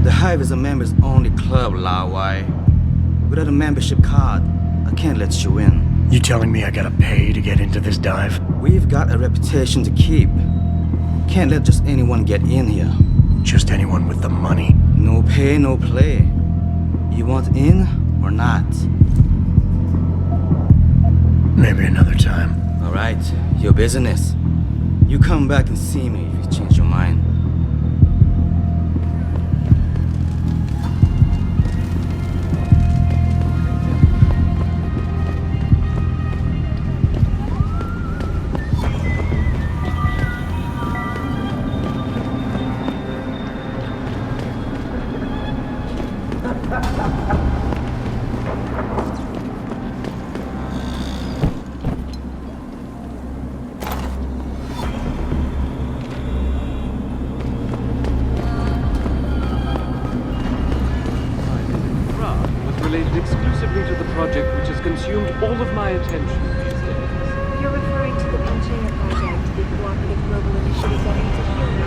The Hive is a members-only club, Lao Wai. Without a membership card, I can't let you in. You telling me I gotta pay to get into this dive? We've got a reputation to keep. Can't let just anyone get in here. Just anyone with the money? No pay, no play. You want in or not? Maybe another time. All right, your business. You come back and see me if you change your mind. Related exclusively to the project which has consumed all of my attention these days. You're referring to the Pangea project, the cooperative global initiative that aims at healing.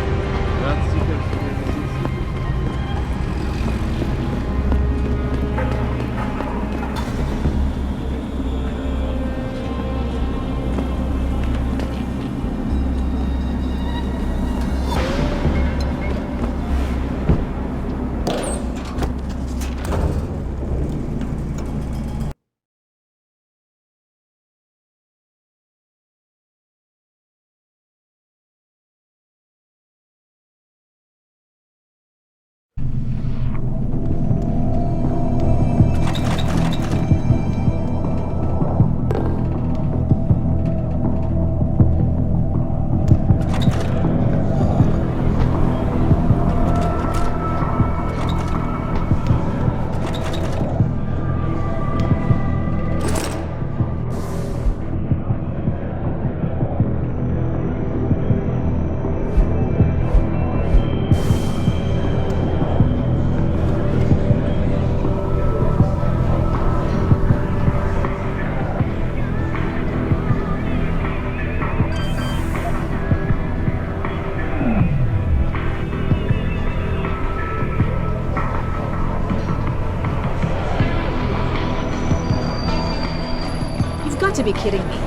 To be kidding me.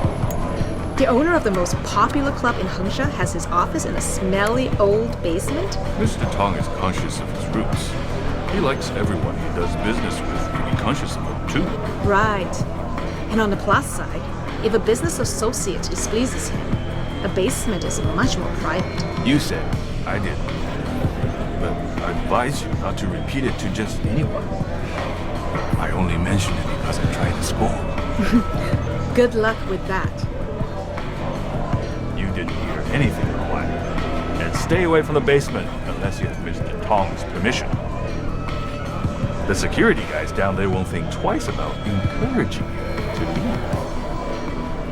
The owner of the most popular club in Hengsha has his office in a smelly old basement? Mr. Tong is conscious of his roots. He likes everyone he does business with to be conscious of them too. Right. And on the plus side, if a business associate displeases him, a basement is much more private. You said, I did. But I advise you not to repeat it to just anyone. I only mention it because I'm trying to score. Good luck with that. You didn't hear anything required. And stay away from the basement unless you have Mr. Tong's permission. The security guys down there won't think twice about encouraging you to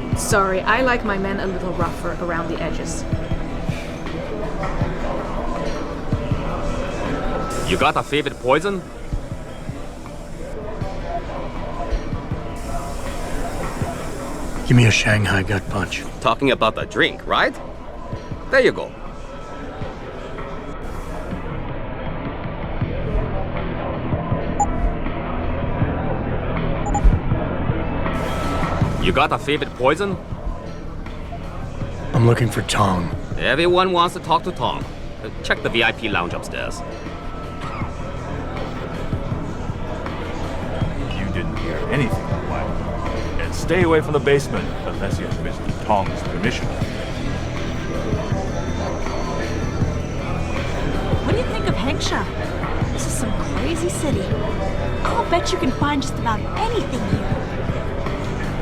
leave. Sorry, I like my men a little rougher around the edges. You got a favorite poison? Give me a Shanghai gut punch. Talking about the drink, right? There you go. You got a favorite poison? I'm looking for Tong. Everyone wants to talk to Tong. Check the VIP lounge upstairs. You didn't hear anything required. And stay away from the basement unless you have Mr. Tong's permission. What do you think of Hengsha? This is some crazy city. I'll bet you can find just about anything here.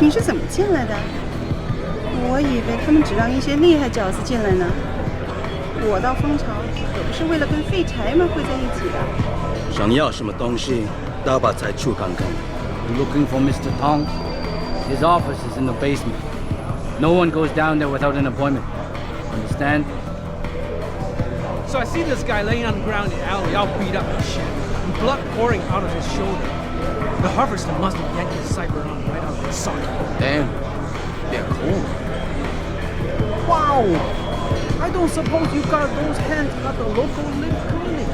你是怎么进来的？我以为他们只让一些厉害角色进来呢。我到蜂巢可不是为了跟废柴们混在一起的。想要什么东西，到把财处看看。 Looking for Mr. Tong? His office is in the basement. No one goes down there without an appointment. Understand? So I see this guy laying on the ground in the alley, all beat up and shit, and blood pouring out of his shoulder. The harvester must have yanked his cyber on right out of his socket. Damn. They're cool. Wow! I don't suppose you got those hands at the local live clinic.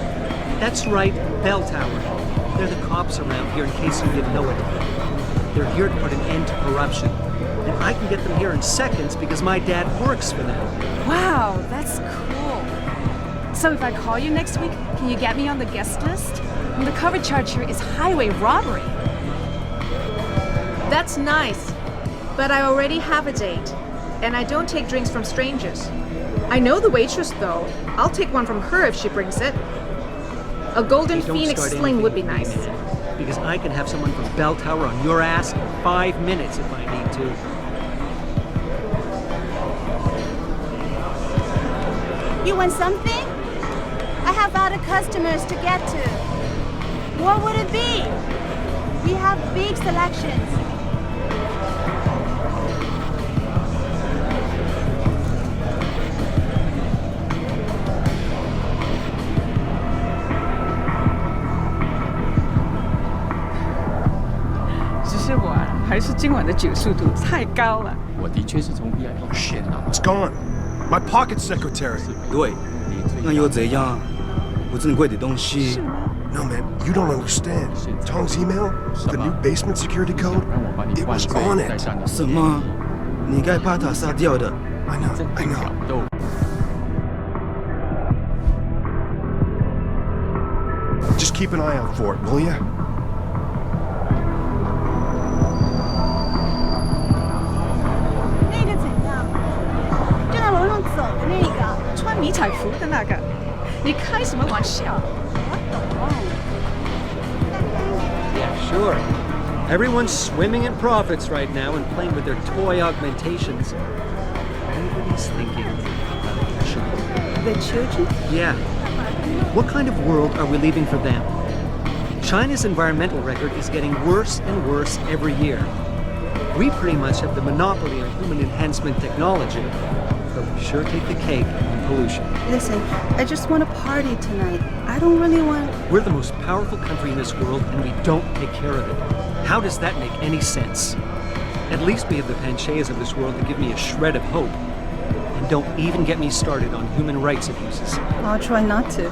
That's right, Bell Tower. They're the cops around here in case you didn't know it. They're here to put an end to corruption. And I can get them here in seconds because my dad works for them. Wow, that's cool. So if I call you next week, can you get me on the guest list? And the cover charge here is highway robbery. That's nice. But I already have a date. And I don't take drinks from strangers. I know the waitress, though. I'll take one from her if she brings it. A golden Hey, don't phoenix start sling anything would be with me, nice. man, because I can have someone from Bell Tower on your ass in 5 minutes if I need to. You want something? I have other customers to get to. What would it be? We have big selections. It's gone. My pocket secretary. 对，那又怎样？我珍贵的东西。 No, man, you don't understand. Tong's email, the new basement security code, it was on it. 什么？你该把他杀掉的。 I know. Just keep an eye out for it, will ya? 那个怎样？就在楼上走的那个，穿迷彩服的那个，你开什么玩笑？ Yeah, sure. Everyone's swimming in profits right now and playing with their toy augmentations. Nobody's thinking about the children. The children? Yeah. What kind of world are we leaving for them? China's environmental record is getting worse and worse every year. We pretty much have the monopoly on human enhancement technology, but we sure take the cake on pollution. Listen, I just want to party tonight. I don't really want... We're the most powerful country in this world, and we don't take care of it. How does that make any sense? At least we have the Pancheas of this world to give me a shred of hope. And don't even get me started on human rights abuses. I'll try not to.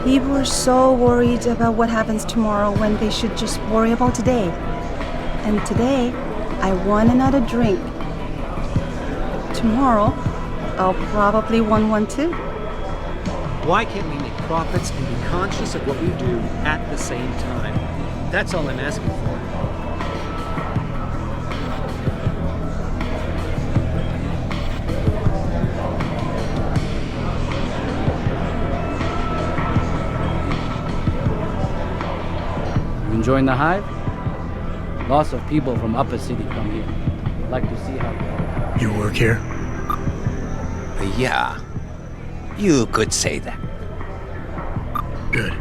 People are so worried about what happens tomorrow when they should just worry about today. And today, I want another drink. Tomorrow, I'll probably want one too. Why can't we make profits and be conscious of what we do at the same time? That's all I'm asking for. You enjoying the Hive? Lots of people from upper city come here. Like to see how... You work here? Yeah. You could say that. Good.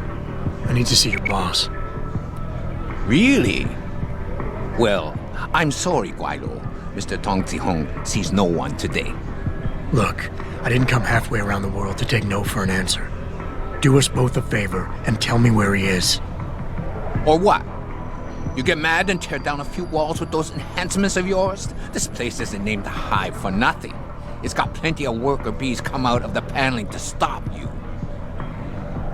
I need to see your boss. Really? Well, I'm sorry, Guaido. Mr. Tong Zihong sees no one today. Look, I didn't come halfway around the world to take no for an answer. Do us both a favor and tell me where he is. Or what? You get mad and tear down a few walls with those enhancements of yours? This place isn't named the Hive for nothing. It's got plenty of worker bees come out of the paneling to stop you.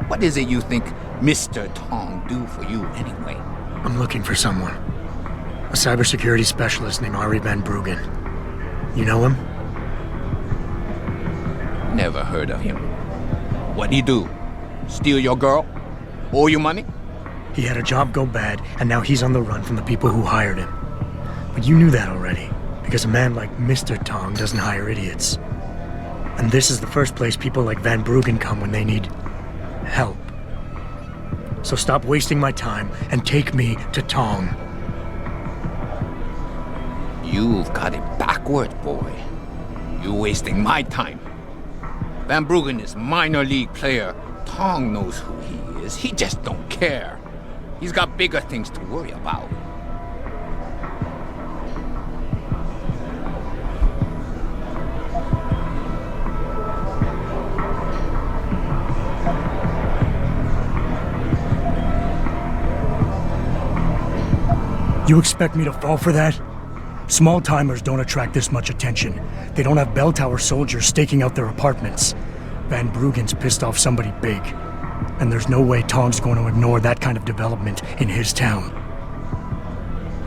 What is it you think Mr. Tong do for you anyway? I'm looking for someone. A cybersecurity specialist named Ari Van Bruggen. You know him? Never heard of him. What'd he do? Steal your girl? Owe you money? He had a job go bad, and now he's on the run from the people who hired him. But you knew that already, because a man like Mr. Tong doesn't hire idiots. And this is the first place people like Van Bruggen come when they need help. So stop wasting my time and take me to Tong. You've got it backward, boy. You're wasting my time. Van Bruggen is minor league player. Tong knows who he is. He just don't care. He's got bigger things to worry about. You expect me to fall for that? Small timers don't attract this much attention. They don't have bell tower soldiers staking out their apartments. Van Bruggen's pissed off somebody big. And there's no way Tong's going to ignore that kind of development in his town.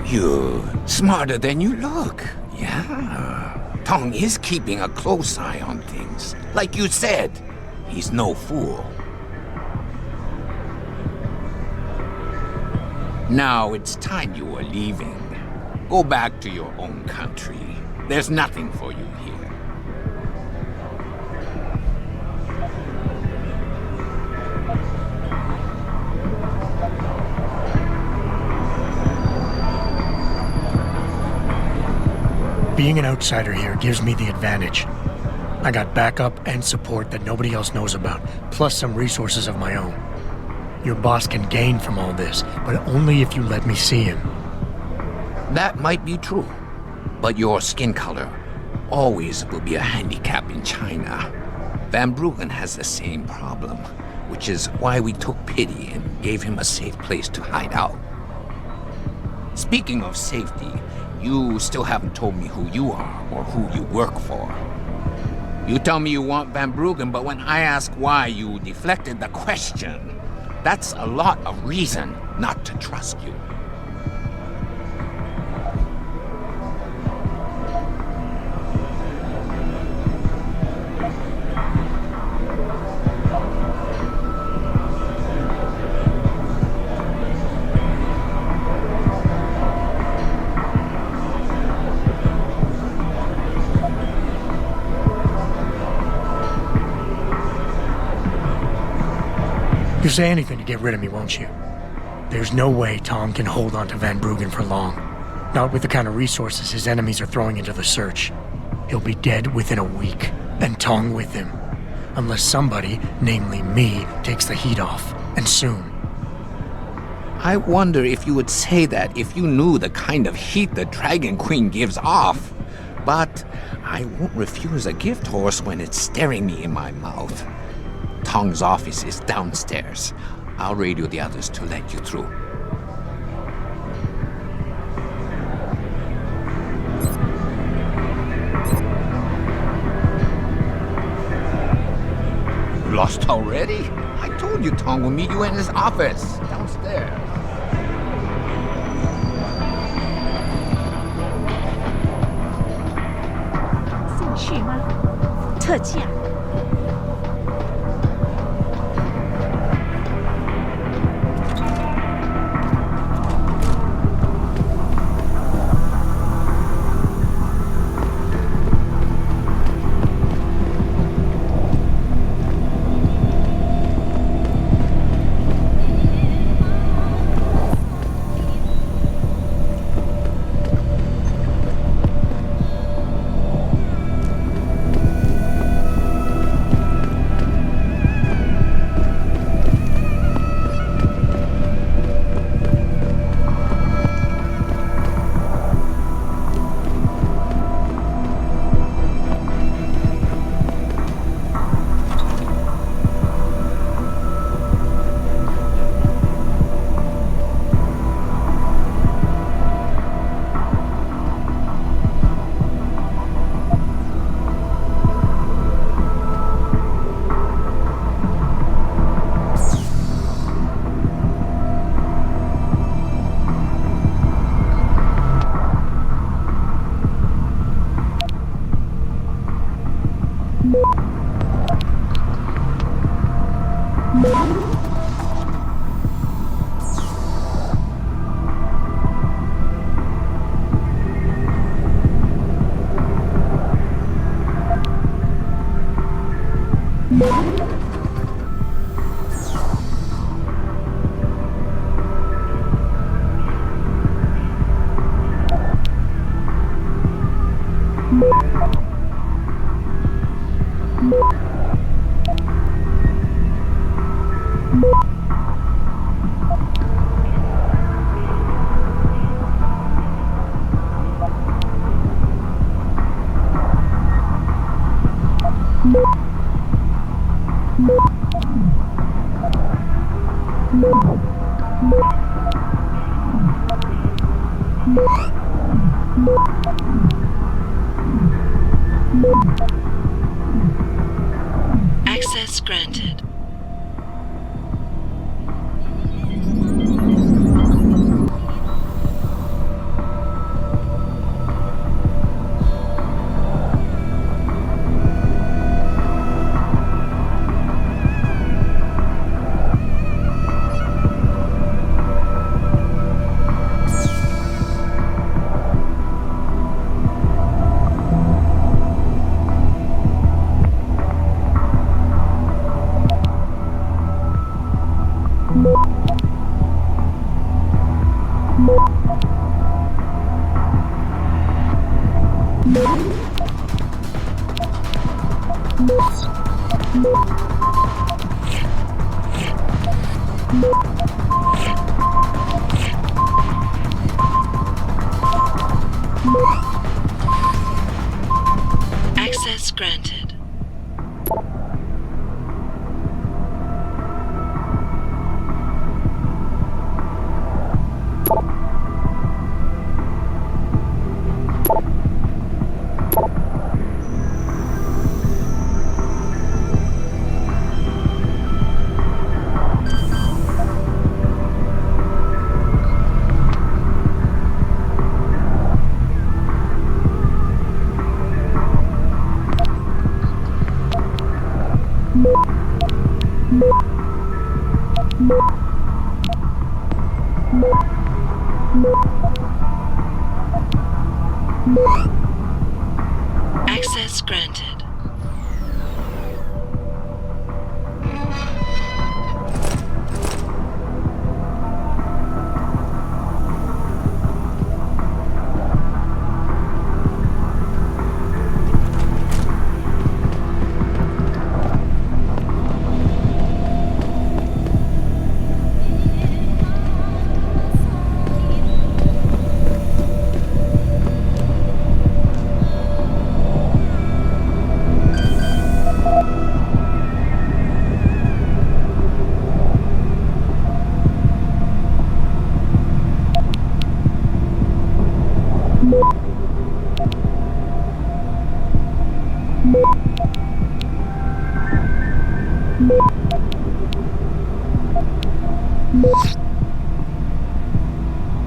You're smarter than you look. Yeah. Tong is keeping a close eye on things. Like you said, he's no fool. Now it's time you were leaving. Go back to your own country. There's nothing for you here. Being an outsider here gives me the advantage. I got backup and support that nobody else knows about, plus some resources of my own. Your boss can gain from all this, but only if you let me see him. That might be true, but your skin color always will be a handicap in China. Van Bruggen has the same problem, which is why we took pity and gave him a safe place to hide out. Speaking of safety, you still haven't told me who you are or who you work for. You tell me you want Van Bruggen, but when I ask why, you deflected the question. That's a lot of reason not to trust you. You'll say anything to get rid of me, won't you? There's no way Tong can hold on to Van Bruggen for long. Not with the kind of resources his enemies are throwing into the search. He'll be dead within a week, and Tong with him. Unless somebody, namely me, takes the heat off, and soon. I wonder if you would say that if you knew the kind of heat the Dragon Queen gives off. But I won't refuse a gift horse when it's staring me in my mouth. Tong's office is downstairs. I'll radio the others to let you through. Lost already? I told you Tong will meet you in his office, downstairs. 兴趣吗？特价。Access granted. Access granted. Access granted.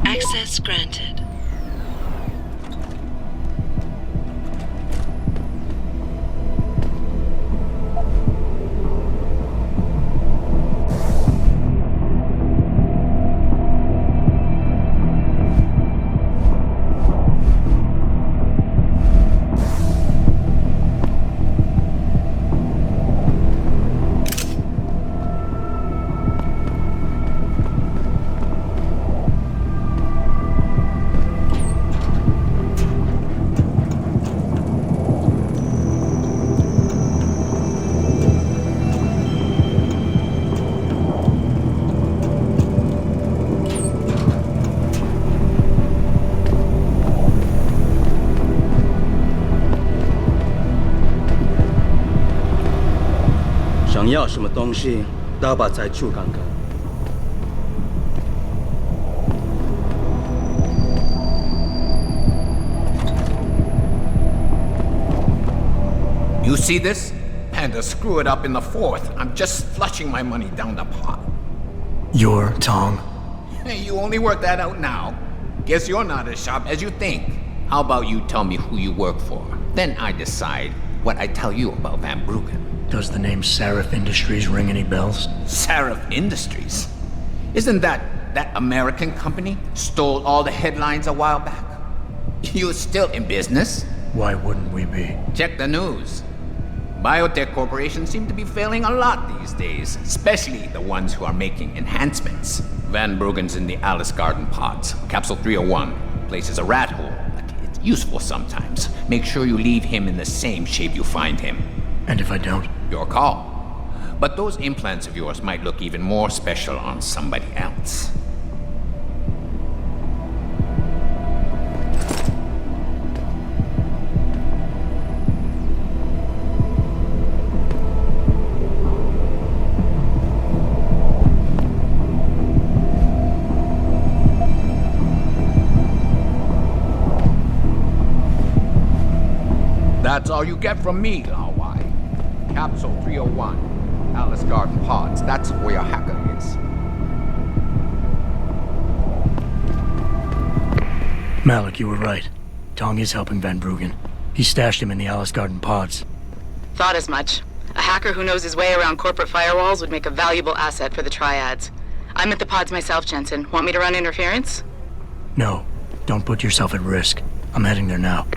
Access granted.想要什么东西，都把再去看看。You see this? Panda screw it up in the fourth. I'm just flushing my money down the pot. You're Tong. Hey, you only work that out now. Guess you're not as sharp as you think. How about you tell me who you work for? Then I decide what I tell you about Van Bruggen. Does the name Seraph Industries ring any bells? Seraph Industries? Isn't that American company stole all the headlines a while back? You're still in business? Why wouldn't we be? Check the news. Biotech corporations seem to be failing a lot these days, especially the ones who are making enhancements. Van Bruggen's in the Alice Garden pods. Capsule 301. Place is a rat hole, but it's useful sometimes. Make sure you leave him in the same shape you find him. And if I don't? Your call. But those implants of yours might look even more special on somebody else. That's all you get from me, Lao Wai. Capsule 301, Alice Garden Pods. That's where your hacker is. Malik, you were right. Tong is helping Van Bruggen. He stashed him in the Alice Garden Pods. Thought as much. A hacker who knows his way around corporate firewalls would make a valuable asset for the Triads. I'm at the pods myself, Jensen. Want me to run interference? No, don't put yourself at risk. I'm heading there now.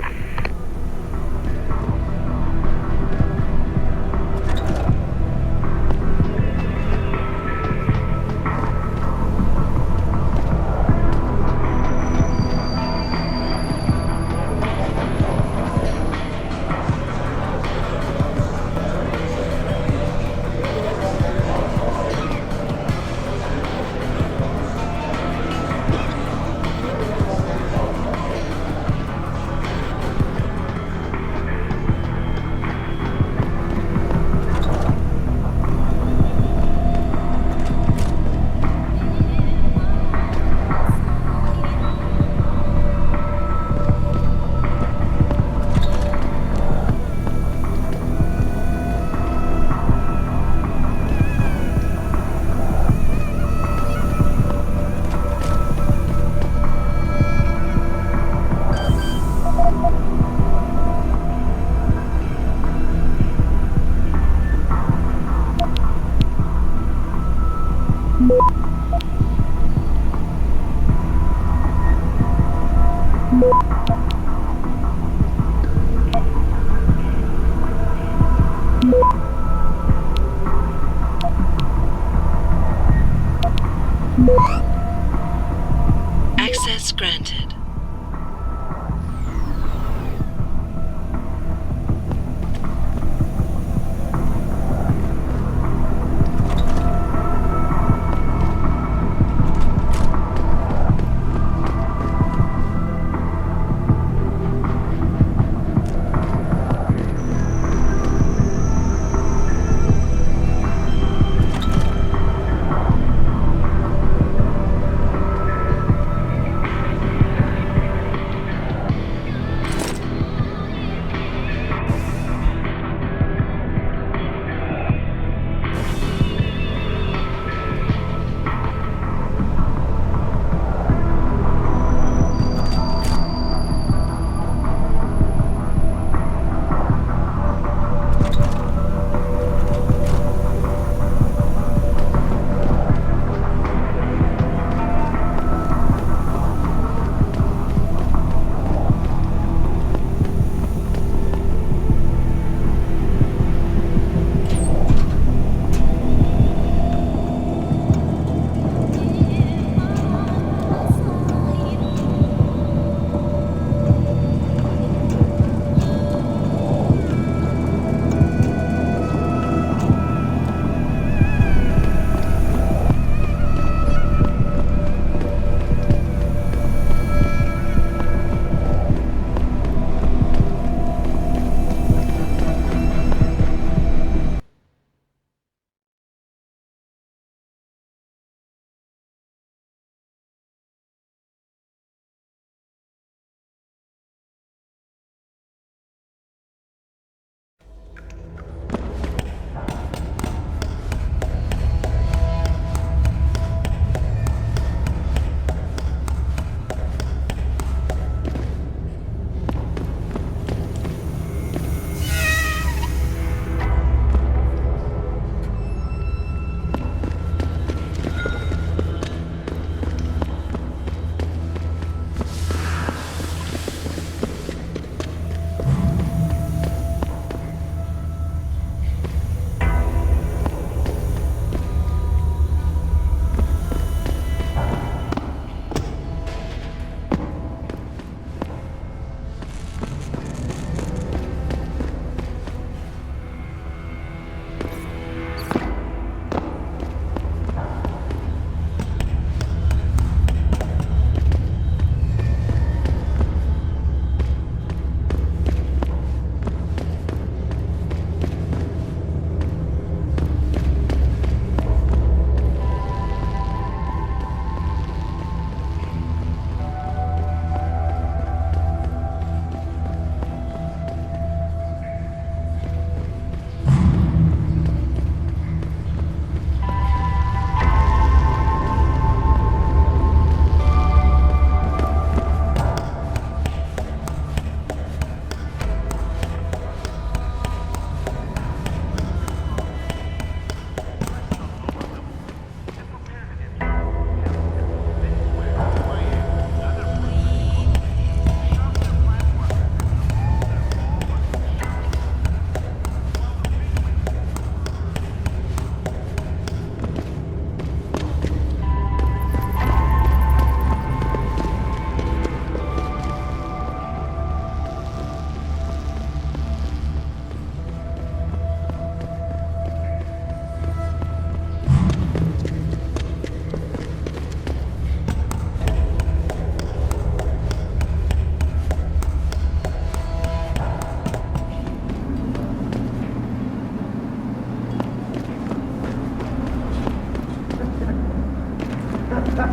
到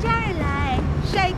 这儿来，帅哥。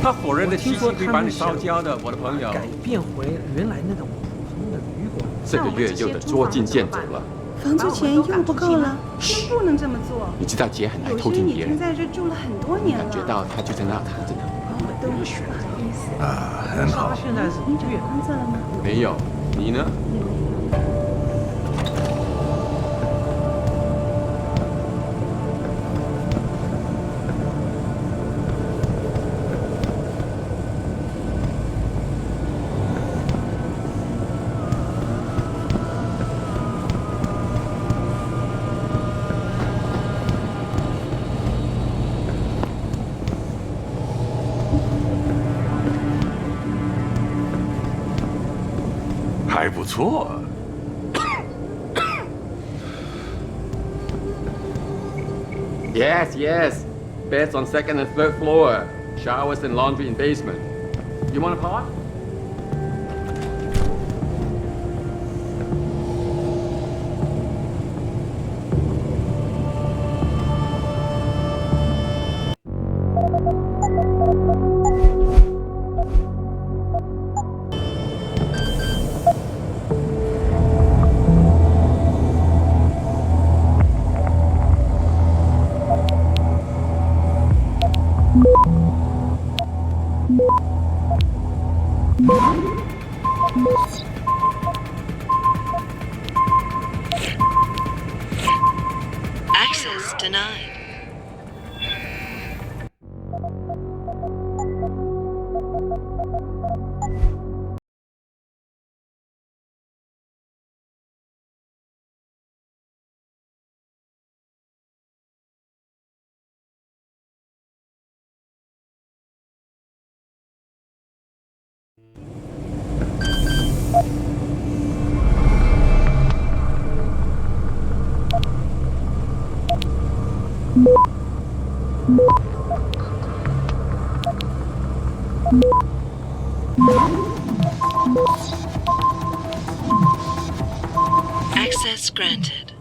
他火热的气息会把你烧焦的，我的朋友。改变回原来那种普通的旅馆。这个月又得捉襟见肘了。房租钱又不够了，真不能这么做。你知道姐很爱偷听别人。有些已经在这住了很多年了。感觉到他就在那躺着呢。都不好意思。很好。现在是你找工作了吗？没有，你呢？还不错。Yes, yes. Beds on second and third floor. Showers and laundry in basement. You want a pot? Access denied. Access granted.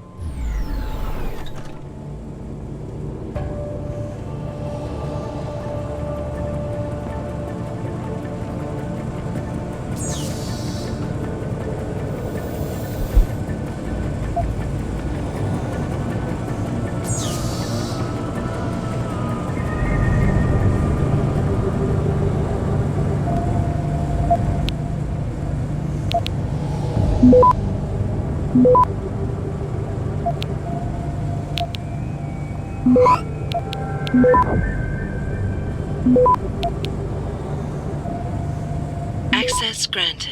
Access granted.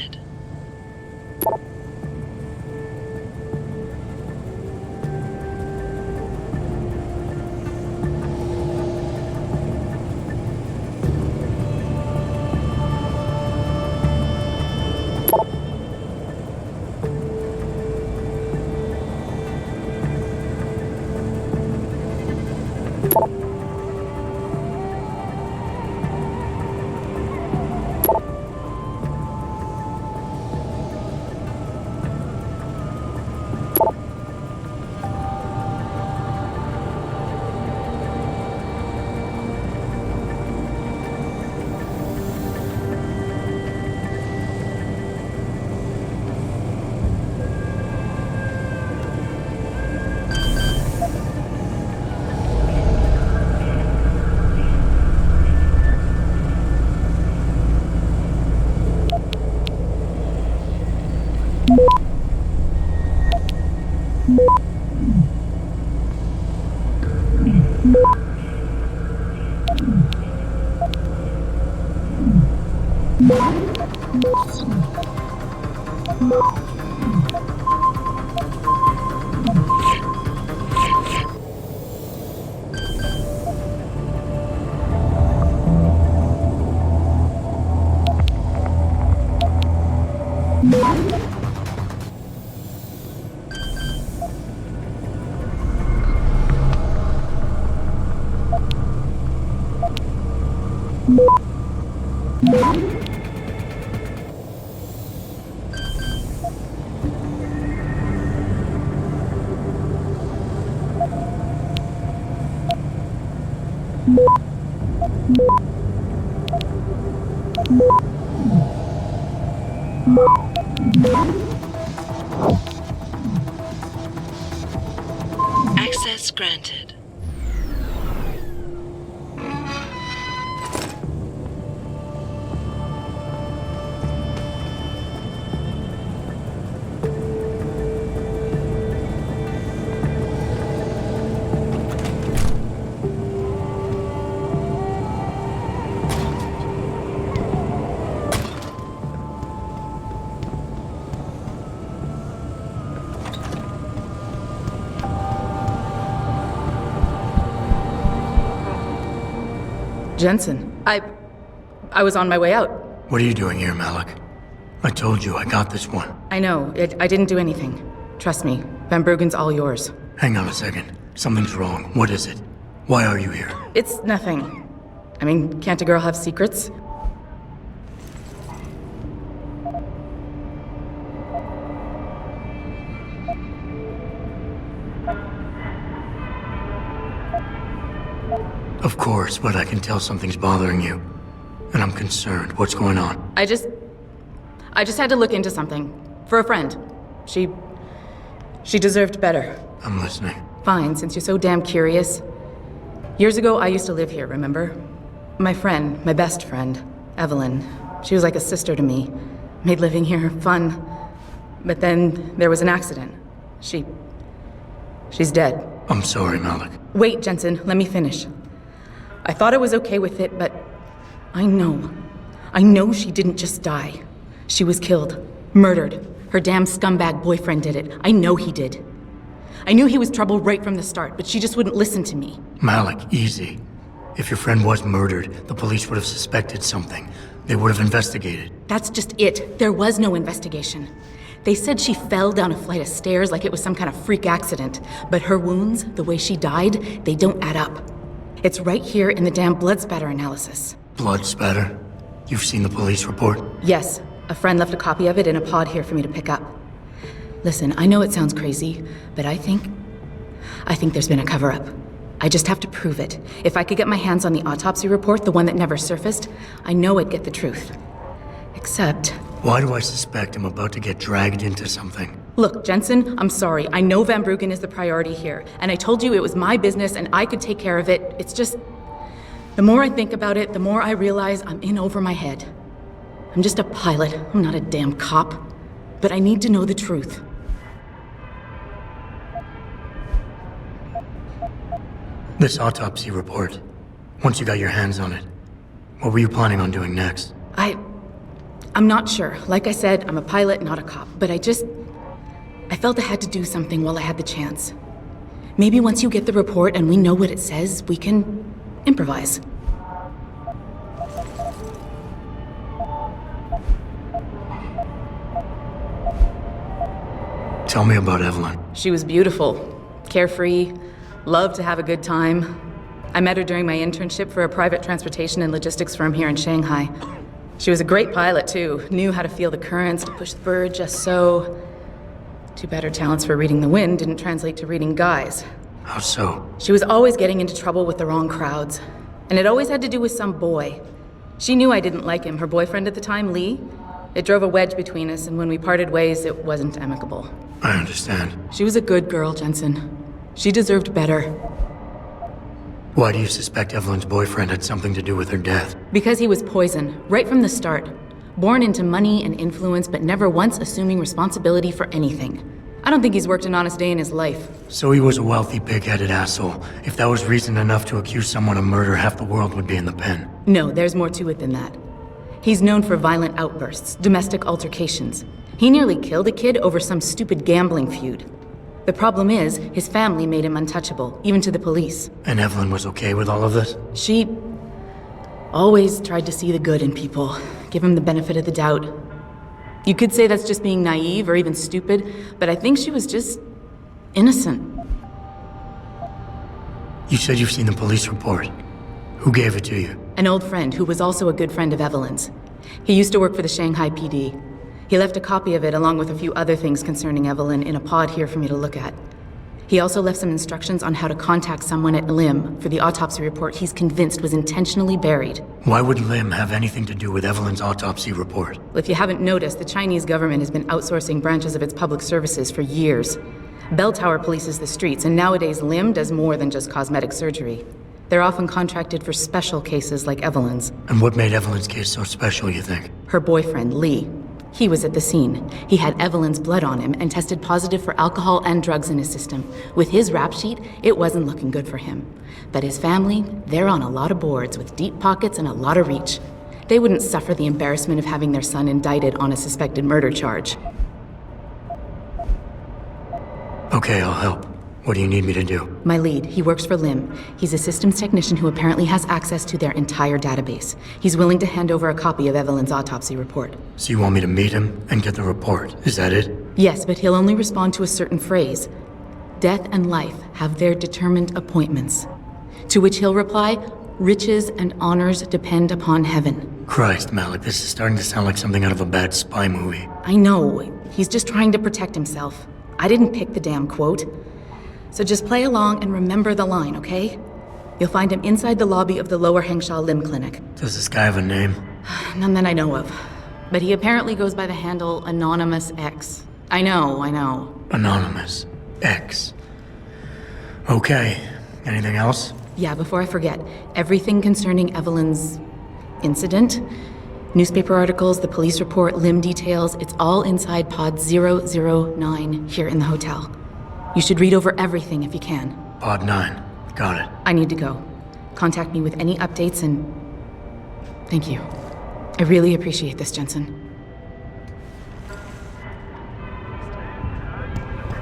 Access granted. Jensen, I was on my way out. What are you doing here, Malik? I told you I got this one. I know. I didn't do anything. Trust me. Van Bruggen's all yours. Hang on a second. Something's wrong. What is it? Why are you here? It's nothing. I mean, can't a girl have secrets? Of course, but I can tell something's bothering you. And I'm concerned. What's going on? I just had to look into something. For a friend. She deserved better. I'm listening. Fine, since you're so damn curious. Years ago, I used to live here, remember? My friend, my best friend, Evelyn. She was like a sister to me. Made living here fun. But then there was an accident. She's dead. I'm sorry, Malik. Wait, Jensen, let me finish. I thought I was okay with it, but I know she didn't just die. She was killed. Murdered. Her damn scumbag boyfriend did it. I know he did. I knew he was trouble right from the start, but she just wouldn't listen to me. Malik, easy. If your friend was murdered, the police would have suspected something. They would have investigated. That's just it. There was no investigation. They said she fell down a flight of stairs like it was some kind of freak accident. But her wounds, the way she died, they don't add up. It's right here in the damn blood spatter analysis. Blood spatter? You've seen the police report? Yes. A friend left a copy of it in a pod here for me to pick up. Listen, I know it sounds crazy, but I think there's been a cover-up. I just have to prove it. If I could get my hands on the autopsy report, the one that never surfaced, I know I'd get the truth. Except... Why do I suspect I'm about to get dragged into something? Look, Jensen, I'm sorry. I know Van Bruggen is the priority here, and I told you it was my business and I could take care of it. It's just... The more I think about it, the more I realize I'm in over my head. I'm just a pilot. I'm not a damn cop. But I need to know the truth. This autopsy report, once you got your hands on it, what were you planning on doing next? I'm not sure. Like I said, I'm a pilot, not a cop. But I felt I had to do something while I had the chance. Maybe once you get the report and we know what it says, we can improvise. Tell me about Evelyn. She was beautiful, carefree, loved to have a good time. I met her during my internship for a private transportation and logistics firm here in Shanghai. She was a great pilot, too. Knew how to feel the currents, to push the bird just so. Too bad her talents for reading the wind didn't translate to reading guys. How so? She was always getting into trouble with the wrong crowds. And it always had to do with some boy. She knew I didn't like him. Her boyfriend at the time, Lee. It drove a wedge between us, and when we parted ways, it wasn't amicable. I understand. She was a good girl, Jensen. She deserved better. Why do you suspect Evelyn's boyfriend had something to do with her death? Because he was poison, right from the start. Born into money and influence, but never once assuming responsibility for anything. I don't think he's worked an honest day in his life. So he was a wealthy, pig-headed asshole. If that was reason enough to accuse someone of murder, half the world would be in the pen. No, there's more to it than that. He's known for violent outbursts, domestic altercations. He nearly killed a kid over some stupid gambling feud. The problem is, his family made him untouchable, even to the police. And Evelyn was okay with all of this? She always tried to see the good in people, give him the benefit of the doubt. You could say that's just being naive or even stupid, but I think she was just innocent. You said you've seen the police report. Who gave it to you? An old friend who was also a good friend of Evelyn's. He used to work for the Shanghai PD. He left a copy of it along with a few other things concerning Evelyn in a pod here for me to look at. He also left some instructions on how to contact someone at Lim for the autopsy report he's convinced was intentionally buried. Why would Lim have anything to do with Evelyn's autopsy report? Well, if you haven't noticed, the Chinese government has been outsourcing branches of its public services for years. Bell Tower polices the streets, and nowadays Lim does more than just cosmetic surgery. They're often contracted for special cases like Evelyn's. And what made Evelyn's case so special, you think? Her boyfriend, Lee. He was at the scene. He had Evelyn's blood on him and tested positive for alcohol and drugs in his system. With his rap sheet, it wasn't looking good for him. But his family, they're on a lot of boards with deep pockets and a lot of reach. They wouldn't suffer the embarrassment of having their son indicted on a suspected murder charge. Okay, I'll help. What do you need me to do? My lead, he works for Lim. He's a systems technician who apparently has access to their entire database. He's willing to hand over a copy of Evelyn's autopsy report. So you want me to meet him and get the report? Is that it? Yes, but he'll only respond to a certain phrase. Death and life have their determined appointments. To which he'll reply, riches and honors depend upon heaven. Christ, Malik, this is starting to sound like something out of a bad spy movie. I know. He's just trying to protect himself. I didn't pick the damn quote. So just play along and remember the line, okay? You'll find him inside the lobby of the Lower Hengsha Lim Clinic. Does this guy have a name? None that I know of. But he apparently goes by the handle Anonymous X. I know. Anonymous X. Okay. Anything else? Yeah, before I forget, everything concerning Evelyn's incident, newspaper articles, the police report, Lim details, it's all inside pod 009 here in the hotel. You should read over everything if you can. Pod 9. Got it. I need to go. Contact me with any updates and... Thank you. I really appreciate this, Jensen.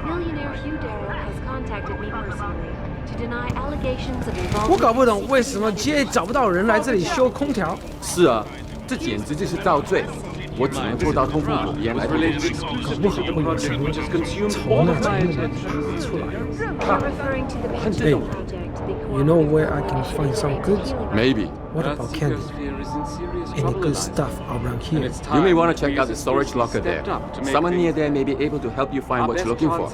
Millionaire Hugh Darrow has contacted me personally to deny allegations of 我 involvement. 搞不懂为什么 GA 找不到人来这里修空调。是啊，这简直就是造罪。我只能做到通风口烟来对得起。搞不好会有什么从那从里面出来。Hey, you know where I can find some goods? Maybe. What about candy? Any good stuff around here? You may want to check out the storage locker there. Someone near there may be able to help you find what you're looking for.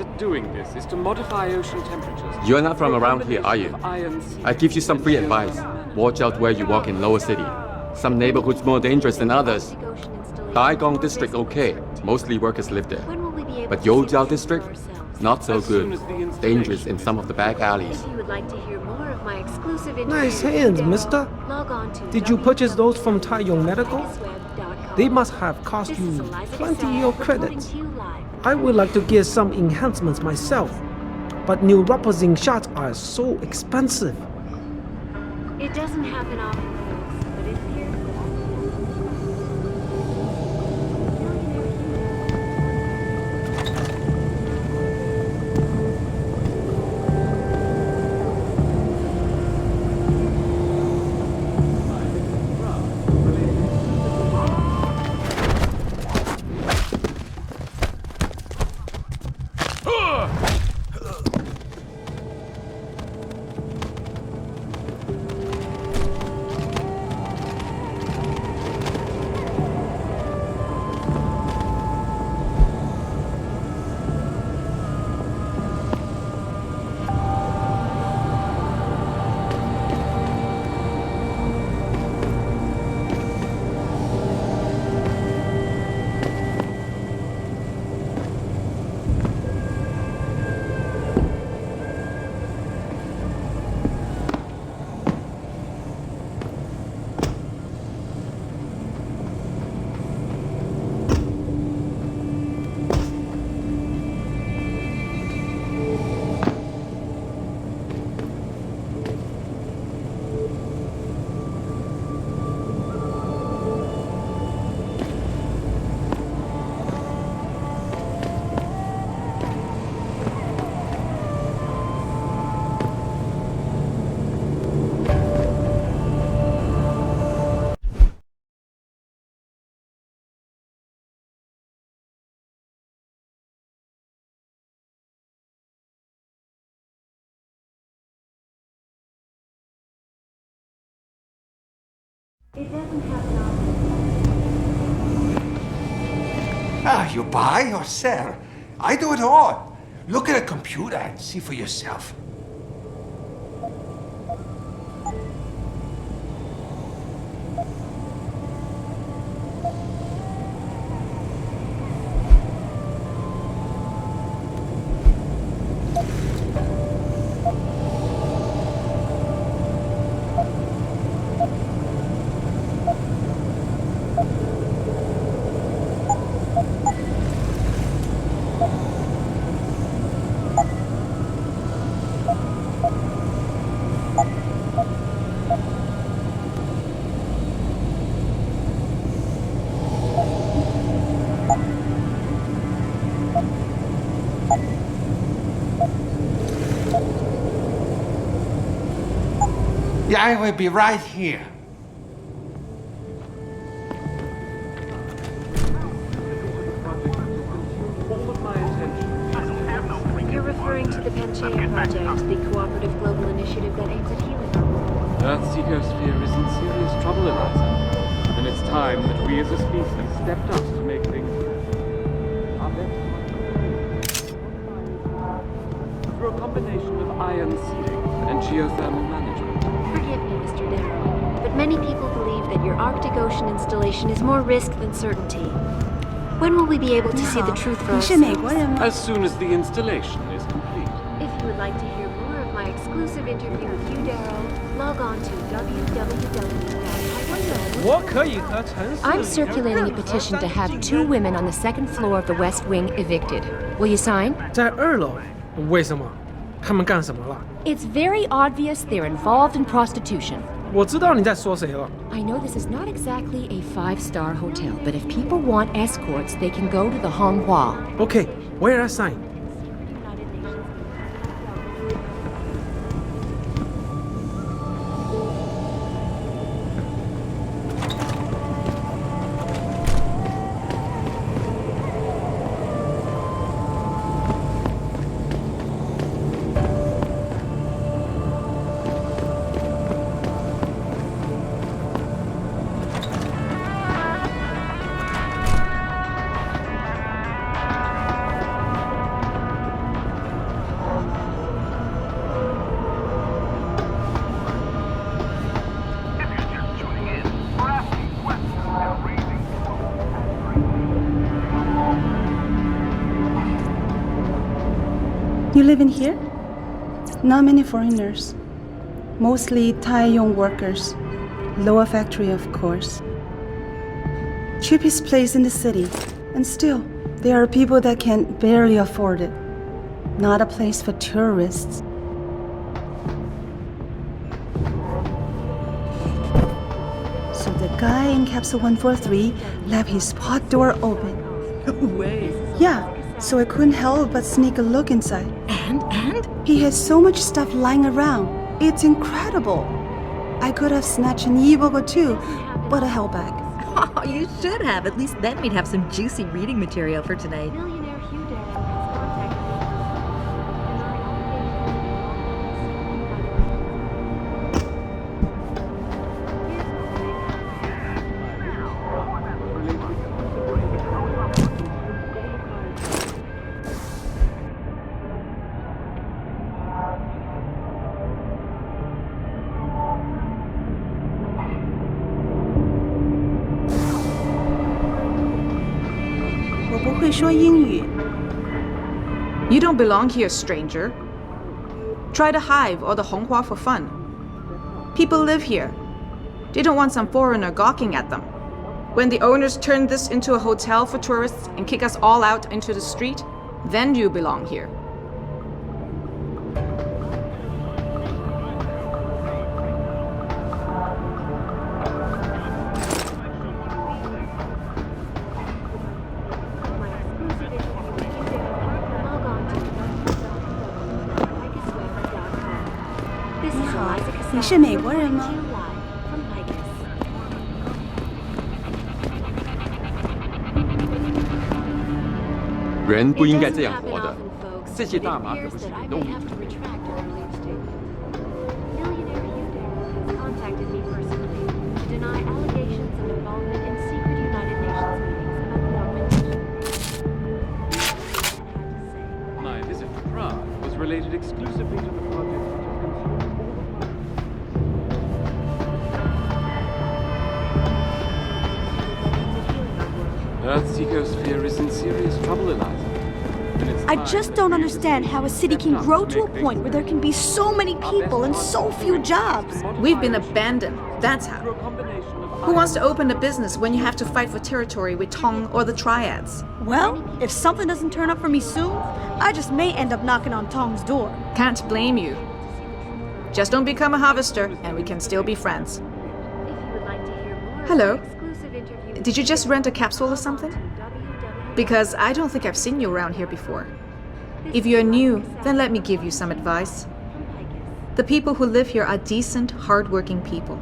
You're not from around here, are you? I give you some free advice. Watch out where you walk in Lower City. Some neighborhoods more dangerous than others. Daigong district okay, mostly workers live there. But Youjiao district, not so good. Dangerous in some of the back alleys. If you would like to hear more of my exclusive Nice hands, mister. log on to Did you purchase those from Taiyong Medical? They must have cost you plenty of credits. I would like to get some enhancements myself, but neuropposing shots are so expensive. It doesn't happen often, folks, but it's here. You buy or sell? I do it all. Look at a computer and see for yourself. Yeah, I will be right here. You're referring to the Panchaea Project, the cooperative global initiative that aims at healing. Earth's ecosphere is in serious trouble, Eliza. And it's time that we as a species stepped up to make things through a combination of ion seeding and geothermal management. Forgive me, Mr. Darrow, but many people believe that your Arctic Ocean installation is more risk than certainty. When will we be able to see the truth for ourselves? As soon as the installation is complete. If you would like to hear more of my exclusive interview with you, Darrow, log on to www. I'm circulating a petition to have 2 women on the 2nd floor of the West Wing evicted. Will you sign? 在2楼，为什么？他们干什么了？ It's very obvious they're involved in prostitution. 我知道你在说谁了。 I know this is not exactly a 5-star hotel, but if people want escorts, they can go to the Honghua. Okay, where I sign? You live in here? Not many foreigners. Mostly Taiyong workers. Lower factory, of course. Cheapest place in the city. And still, there are people that can barely afford it. Not a place for tourists. So the guy in capsule 143 left his pod door open. No way. Yeah, so I couldn't help but sneak a look inside. And? He has so much stuff lying around. It's incredible. I could have snatched an e-book or 2, but I held back. Oh, you should have. At least then we'd have some juicy reading material for tonight. You don't belong here, stranger. Try the Hive or the Honghua for fun. People live here. They don't want some foreigner gawking at them. When the owners turn this into a hotel for tourists and kick us all out into the street, then you belong here. You 是美国人吗？人不应该这样活的。这些大麻可不是你弄的。 Millionaire Hugh Darrow has contacted me personally to deny allegations related exclusively to the project which has consumed all of my... Earth's ecosphere is in serious trouble, Eliza. I just don't understand how a city can grow to a point where there can be so many people and so few jobs. We've been abandoned, that's how. Who wants to open a business when you have to fight for territory with Tong or the Triads? Well, if something doesn't turn up for me soon, I just may end up knocking on Tong's door. Can't blame you. Just don't become a harvester and we can still be friends. Hello. Did you just rent a capsule or something? Because I don't think I've seen you around here before. If you're new, then let me give you some advice. The people who live here are decent, hard-working people.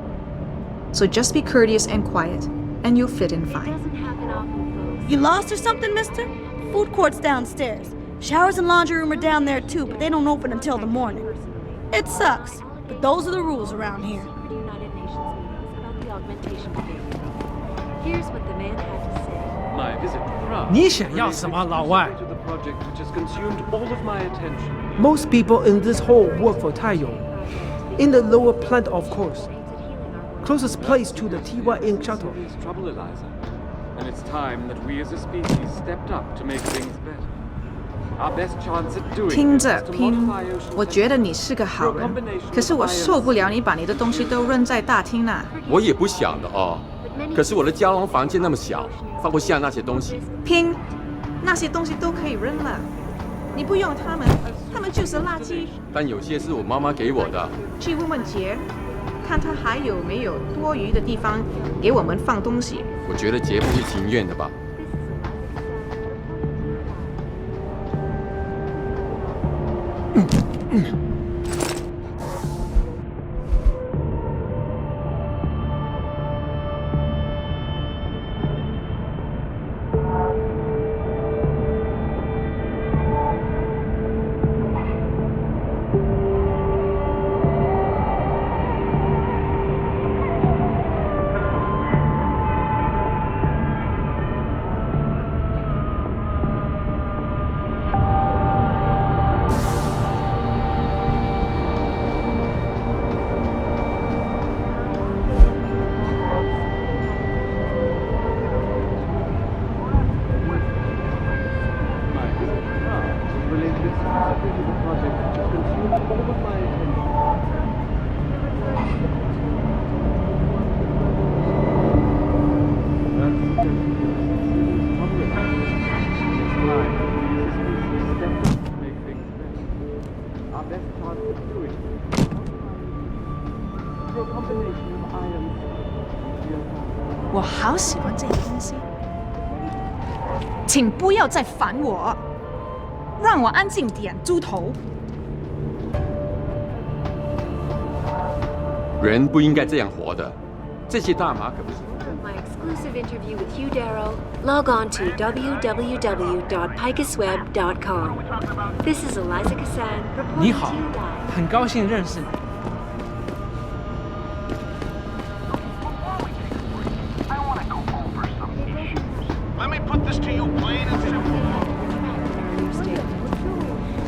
So just be courteous and quiet, and you'll fit in fine. You lost or something, mister? Food court's downstairs. Showers and laundry room are down there too, but they don't open until the morning. It sucks, but those are the rules around here. Here's what the man had to say. My visit to Prague 你想要什么，老外？ to the project which has consumed all of my attention. Most people in this hall work for Taiyong. In the lower plant, of course. Closest place to the TY Ink shuttle. Serious trouble, Eliza. And it's time that we as a species stepped up to make things better. Our best chance at doing 听 this 着 is to 拼 modify ocean 我觉得你是个好人，可是我受不了你把你的东西都扔在大厅那。我也不想的哦。可是我的胶囊房间那么小，放不下那些东西。拼，那些东西都可以扔了，你不用它们，它们就是垃圾。但有些是我妈妈给我的。去问问杰，看他还有没有多余的地方给我们放东西。我觉得杰不会情愿的吧。我好喜欢这个东西，请不要再烦我，让我安静点，猪头。人不应该这样活的，这些大麻可不是。 My exclusive interview with Hugh Darrow, log on to www.picusweb.com. This is Eliza Kassan 你 reporting 好 to you live. 很高兴认识你。 Let me put this to you plain and simple.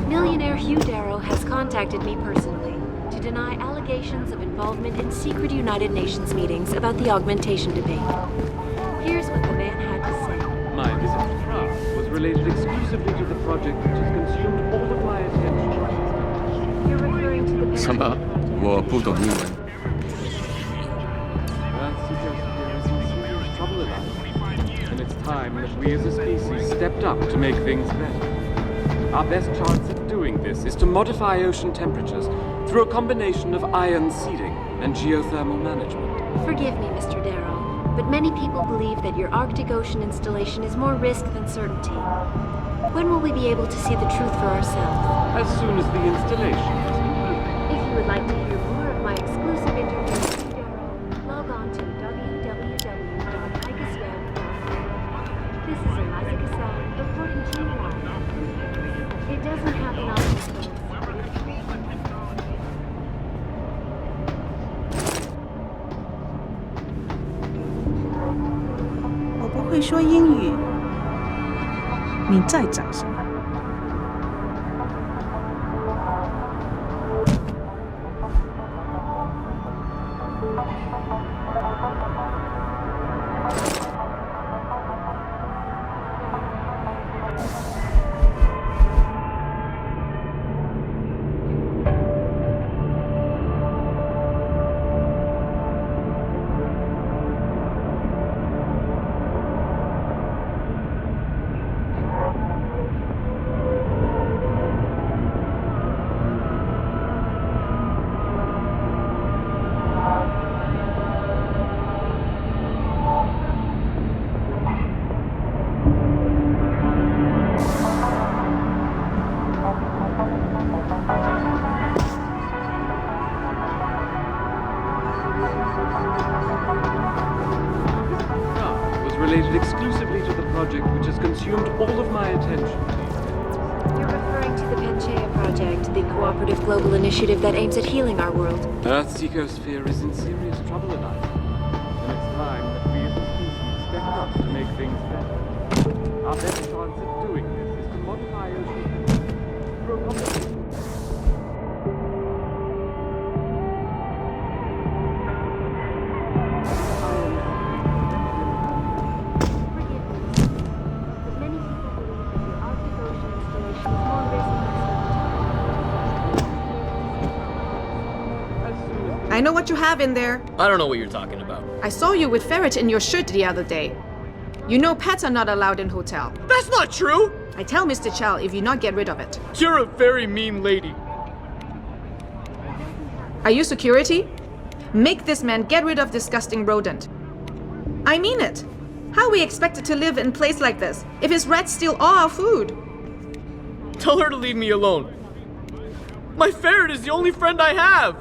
Millionaire Hugh Darrow has contacted me personally to deny allegations of involvement in secret United Nations meetings about the augmentation debate. Here's what the man had to say. My visit to Prague was related exclusively to the project which has consumed all of my attention. You're referring to the 什么？我不懂英文。 Earth's ecosphere is in serious trouble, Eliza. And it's time that we as a species stepped up to make things better. Our best chance at doing this is to modify ocean temperatures through a combination of ion seeding and geothermal management. Forgive me, Mr. Darrow, but many people believe that your Arctic Ocean installation is more risk than certainty. When will we be able to see the truth for ourselves? As soon as the installation is complete. If you would like to hear more of my exclusive interview with Hugh Darrow, log on to www.picusweb.com. This is Eliza Kassan reporting to you live. It doesn't happen often, folks. 我不会说英语，你在讲什么？ related exclusively to the project which has consumed all of my attention. You're referring to the Panchaea Project, the cooperative global initiative that aims at healing our world. Earth's ecosphere is in serious trouble tonight. And it's time that we as a species step up to make things better. Our best chance at doing this is to modify ocean temperatures through a combination. I know what you have in there. I don't know what you're talking about. I saw you with ferret in your shirt the other day. You know pets are not allowed in hotel. That's not true! I tell Mr. Chow if you not get rid of it. You're a very mean lady. Are you security? Make this man get rid of disgusting rodent. I mean it. How are we expected to live in a place like this if his rats steal all our food? Tell her to leave me alone. My ferret is the only friend I have.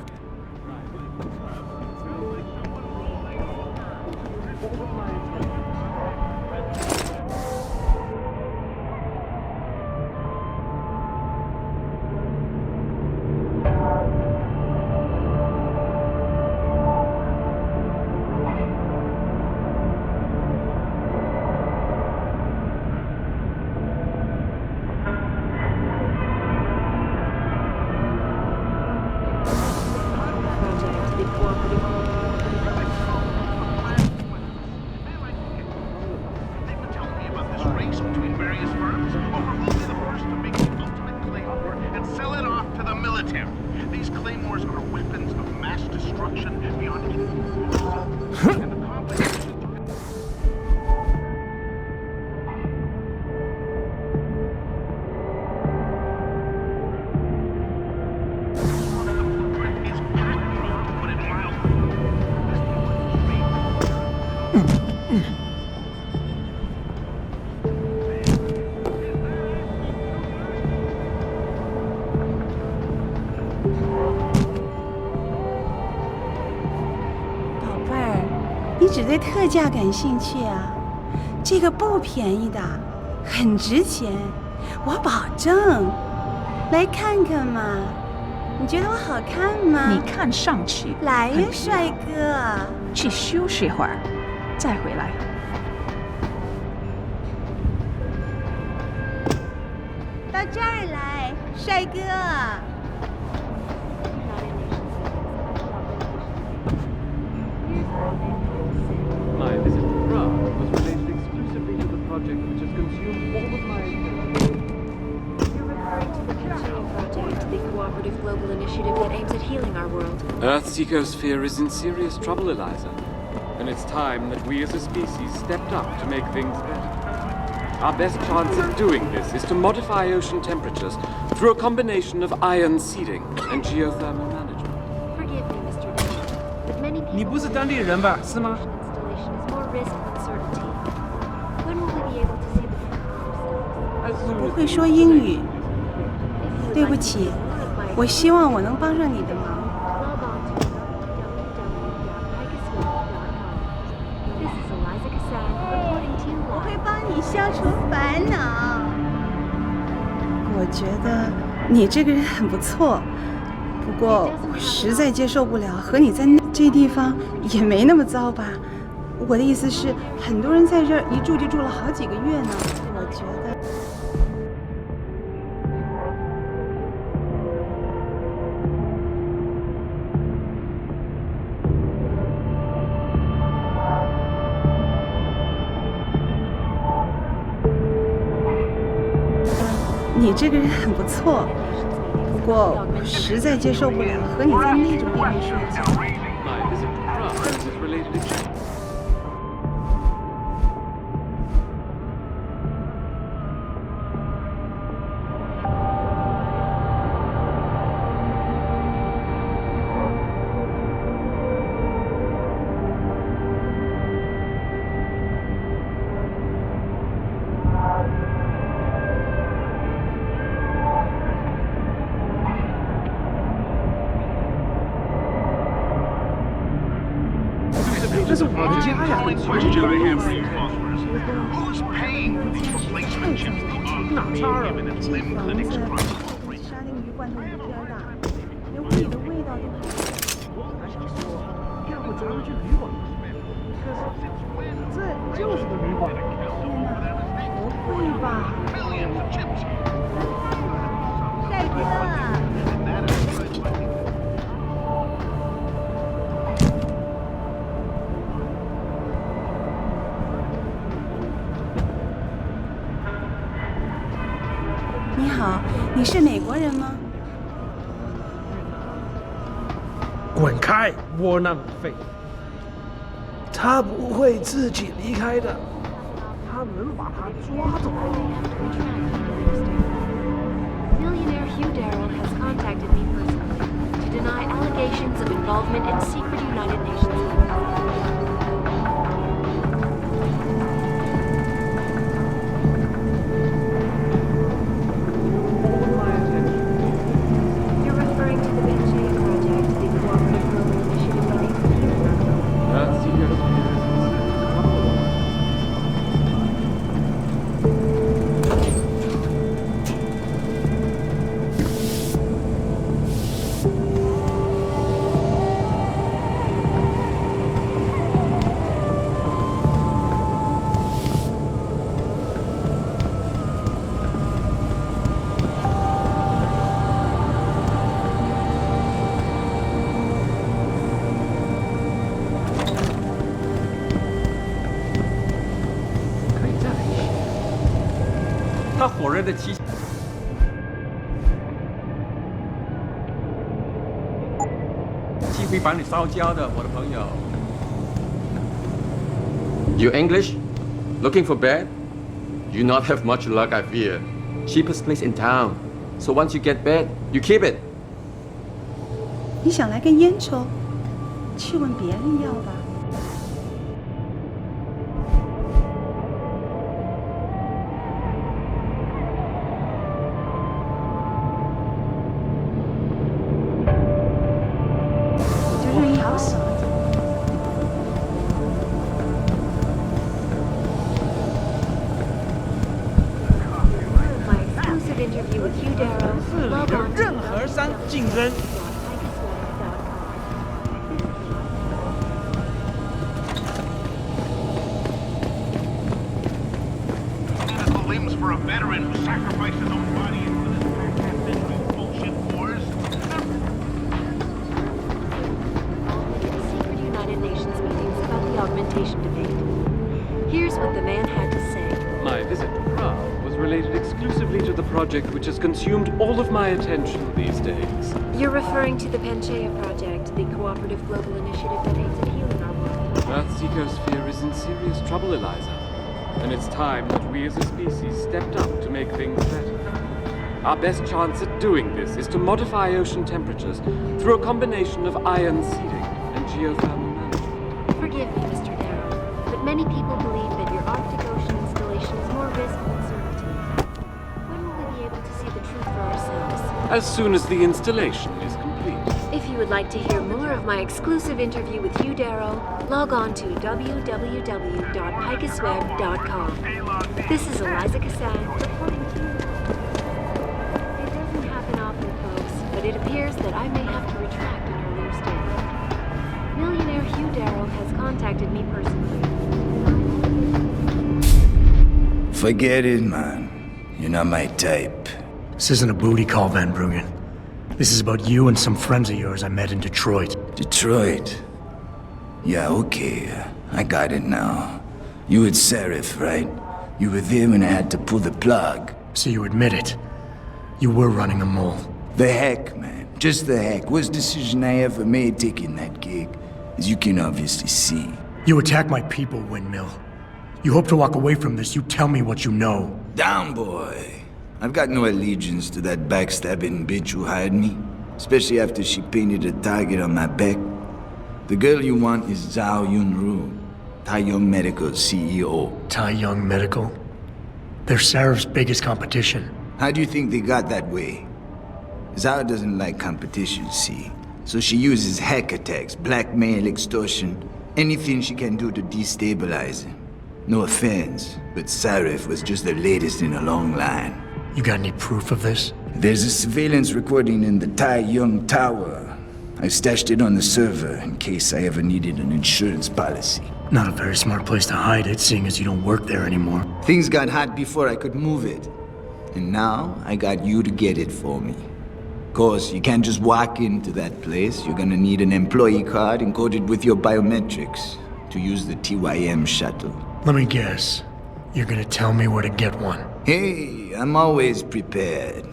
你只对特价感兴趣啊？这个不便宜的，很值钱，我保证。来看看嘛，你觉得我好看吗？你看上去来呀，帅哥。去休息会儿，再回来。到这儿来，帅哥。My visit to Prague was related exclusively to the project which has consumed all of my attention. You're referring to the Panchaea Project, the cooperative global initiative that aims at healing our world. Earth's ecosphere is in serious trouble, Eliza. And it's time that we as a species stepped up to make things better. Our best chance at doing this is to modify ocean temperatures through a combination of ion seeding and geothermal management. Forgive me, Mr. Deus, but many people 你不是当地人吧？是吗？ installation is more risk than certainty. When will we be able to see the 我不会说英语，对不起。我希望我能帮上你的忙。我会帮你消除烦恼。我觉得你这个人很不错，不过我实在接受不了和你在这地方也没那么糟吧。我的意思是，很多人在这儿一住就住了好几个月呢。我觉得。你这个人很不错，不过我实在接受不了和你在那种地方睡觉。 My visit to Prague is related exclusively. 这是我的家呀！ Only question I have for you, phosphorus. Who's paying for these replacement chips the Augment being given at limb clinics across the country? 沙丁鱼罐头一边大，连胃的味道都不要不咱们去旅馆？可是这就是个旅馆。天哪，不会吧？帅哥！你好，你是美国人吗？滚开，窝囊废！他不会自己离开的，他能把他抓走。Millionaire Hugh Darrow has contacted me personally to deny allegations of involvement in secret United Nations meetings. You're referring to the Benchaya project, the cooperative global initiative that aims at healing our You English? Looking for bed? You not have much luck, I fear. Cheapest place in town. So once you get bed, you keep it. 你想来根烟抽？去问别人要吧。就让你好死。My exclusive interview with Hugh Darrow. Log on to 任何商竞争。 Medical limbs for a veteran who sacrificed his own body in one of these bullshit wars. Secret United Nations meetings about the augmentation debate. Here's what the man had to say. My visit to Prague was related exclusively to the project which has consumed all of my attention these days. You're referring to the Benchaya project, the cooperative global initiative that aims at healing our world. Earth's ecosphere is in serious trouble, Eliza. And it's time that we as a species stepped up to make things better. Our best chance at doing this is to modify ocean temperatures through a combination of ion seeding and geothermal management. Forgive me, Mr. Darrow, but many people believe that your Arctic Ocean installation is more risk than certainty. When will we be able to see the truth for ourselves? As soon as the installation is complete. If you would like to hear more of my exclusive interview with Hugh Darrow, log on to www.picusweb.com. This is Eliza Cassan reporting to you. It doesn't happen often, folks, but it appears that I may have to retract an earlier statement. Millionaire Hugh Darrow has contacted me personally. Forget it, man. You're not my type. This isn't a booty call, Van Bruggen. This is about you and some friends of yours I met in Detroit. Detroit? Yeah, okay. I got it now. You with Seraph, right? You were there when I had to pull the plug. So you admit it. You were running a mole. The heck, man. Just the heck. Worst decision I ever made taking that gig. As you can obviously see. You attack my people, Windmill. You hope to walk away from this, you tell me what you know. Down, boy. I've got no allegiance to that backstabbing bitch who hired me. Especially after she painted a target on my back. The girl you want is Zhao Yunru, Taiyong Medical's CEO. Taiyong Medical? They're Seraph's biggest competition. How do you think they got that way? Zhao doesn't like competition, see? So she uses hack attacks, blackmail, extortion, anything she can do to destabilize him. No offense, but Sarif was just the latest in a long line. You got any proof of this? There's a surveillance recording in the Tai Yong Tower. I stashed it on the server in case I ever needed an insurance policy. Not a very smart place to hide it, seeing as you don't work there anymore. Things got hot before I could move it. And now, I got you to get it for me. Of course, you can't just walk into that place. You're gonna need an employee card encoded with your biometrics to use the TYM shuttle. Let me guess. You're gonna tell me where to get one. Hey, I'm always prepared.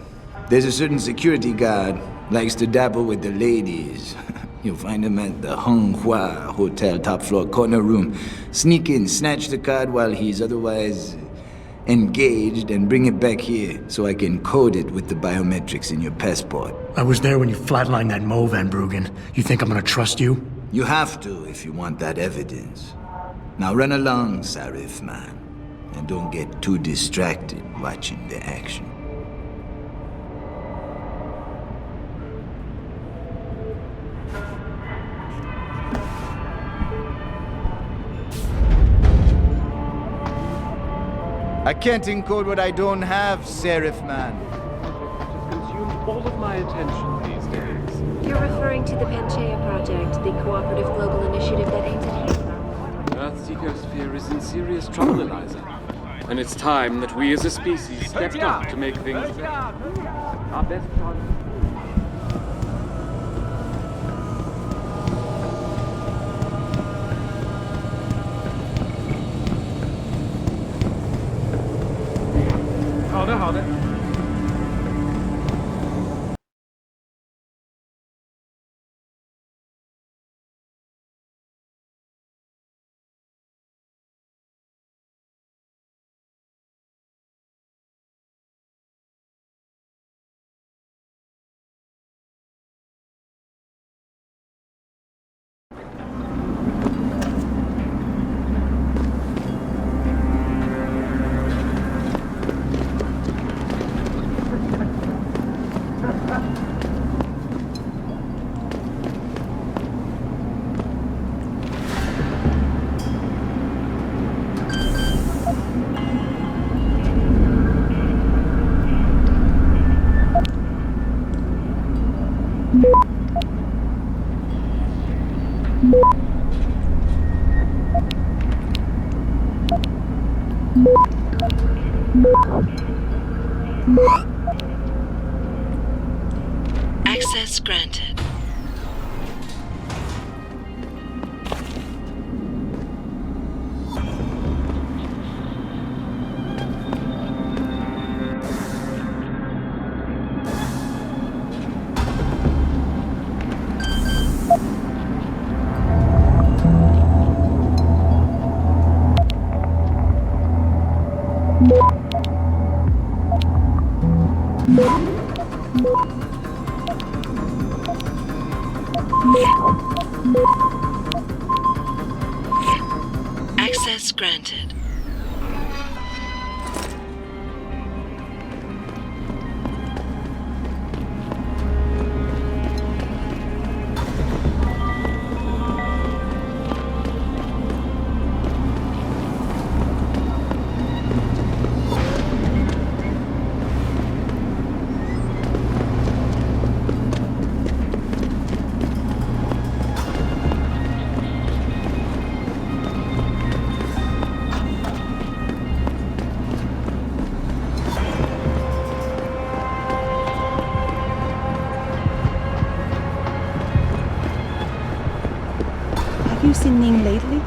There's a certain security guard, likes to dabble with the ladies. You'll find him at the Honghua Hotel top floor corner room. Sneak in, snatch the card while he's otherwise engaged, and bring it back here so I can code it with the biometrics in your passport. I was there when you flatlined that Mo, Van Bruggen. You think I'm gonna trust you? You have to if you want that evidence. Now run along, Sarif, man. And don't get too distracted watching the action. I can't encode what I don't have, Sarif, man. Consumed all of my attention these days. You're referring to the Panchaea Project, the cooperative global initiative that aims at healing. Earth's ecosphere is in serious trouble, Eliza. And it's time that we as a species stepped up to make things better. Our best chance. 好的，好的。Access granted. Access granted. Have you seen Ning lately?